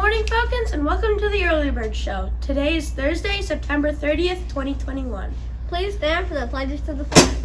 morning, Falcons, and welcome to the Early Bird Show. Today is Thursday, September 30th, 2021. Please stand for the pledges to the flag.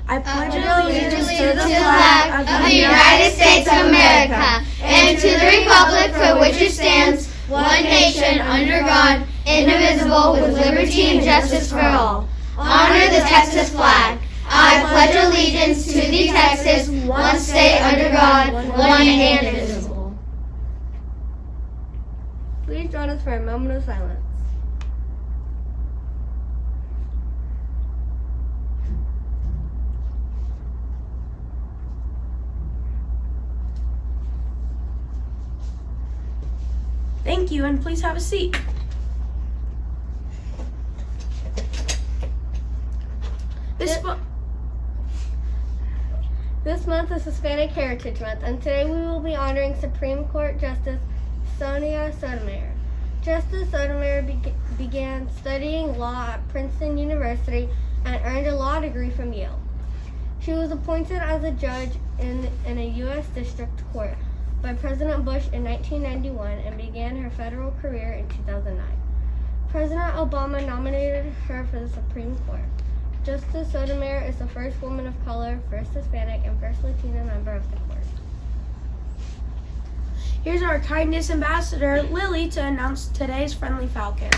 I pledge allegiance to the flag of the United States of America and to the republic for which it stands, one nation, under God, indivisible, with liberty and justice for all. Honor the Texas flag. I pledge allegiance to the Texas, one state under God, one and indivisible. Please join us for a moment of silence. Thank you, and please have a seat. This month is Hispanic Heritage Month, and today we will be honoring Supreme Court Justice Sonia Sotomayor. Justice Sotomayor began studying law at Princeton University and earned a law degree from Yale. She was appointed as a judge in a U.S. District Court by President Bush in 1991 and began her federal career in 2009. President Obama nominated her for the Supreme Court. Justice Sotomayor is the first woman of color, first Hispanic, and first Latina member of the court. Here's our kindness ambassador, Lily, to announce today's Friendly Falcon.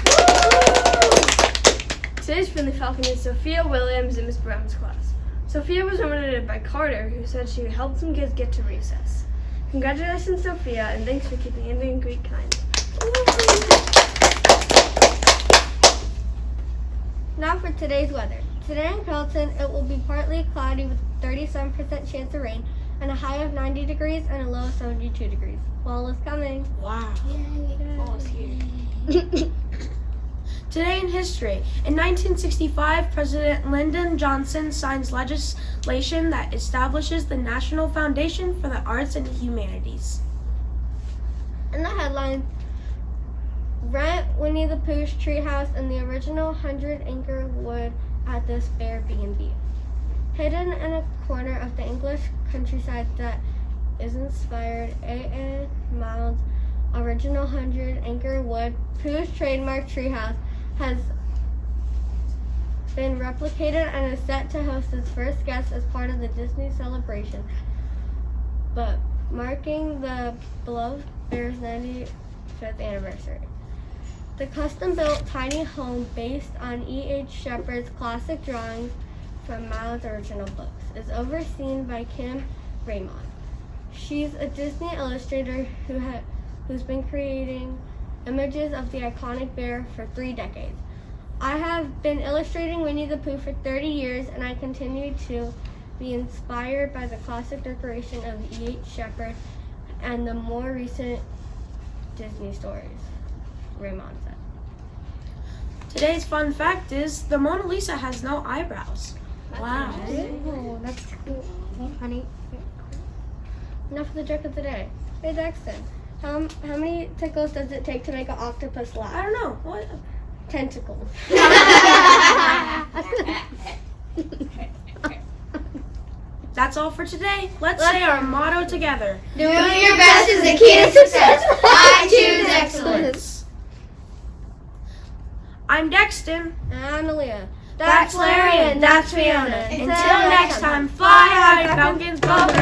Today's Friendly Falcon is Sophia Williams in Miss Brown's class. Sophia was nominated by Carter, who said she helped some kids get to recess. Congratulations, Sophia, and thanks for keeping Indian Creek kind. Now for today's weather. Today in Carlton, it will be partly cloudy with 37% chance of rain and a high of 90 degrees and a low of 72 degrees. Fall is coming. Wow. Fall is here. Today in history, in 1965, President Lyndon Johnson signs legislation that establishes the National Foundation for the Arts and Humanities. In the headline, rent Winnie the Pooh's treehouse in the original 100-acre wood at this Airbnb. Hidden in a corner of the English countryside that is inspired A.A. Mild's original 100-acre wood, Pooh's trademark treehouse has been replicated and is set to host its first guest as part of the Disney celebration, but marking the beloved bear's 95th anniversary. The custom-built tiny home based on E.H. Shepard's classic drawings from Mild's original books is overseen by Kim Raymond. She's a Disney illustrator who's been creating images of the iconic bear for 3 decades. I have been illustrating Winnie the Pooh for 30 years, and I continue to be inspired by the classic decoration of E.H. Shepard and the more recent Disney stories, Raymond said. Today's fun fact is the Mona Lisa has no eyebrows. Wow. Oh, that's cool. Honey. Now for the joke of the day. Hey Dexton, how many tickles does it take to make an octopus laugh? I don't know. What? Tentacles. That's all for today. Let's say our motto together. Doing your best is the key to success. I choose excellence. I'm Dexton. And I'm Aaliyah. That's Larry and that's Fiona. Until next time, fly high, Falcons, bubble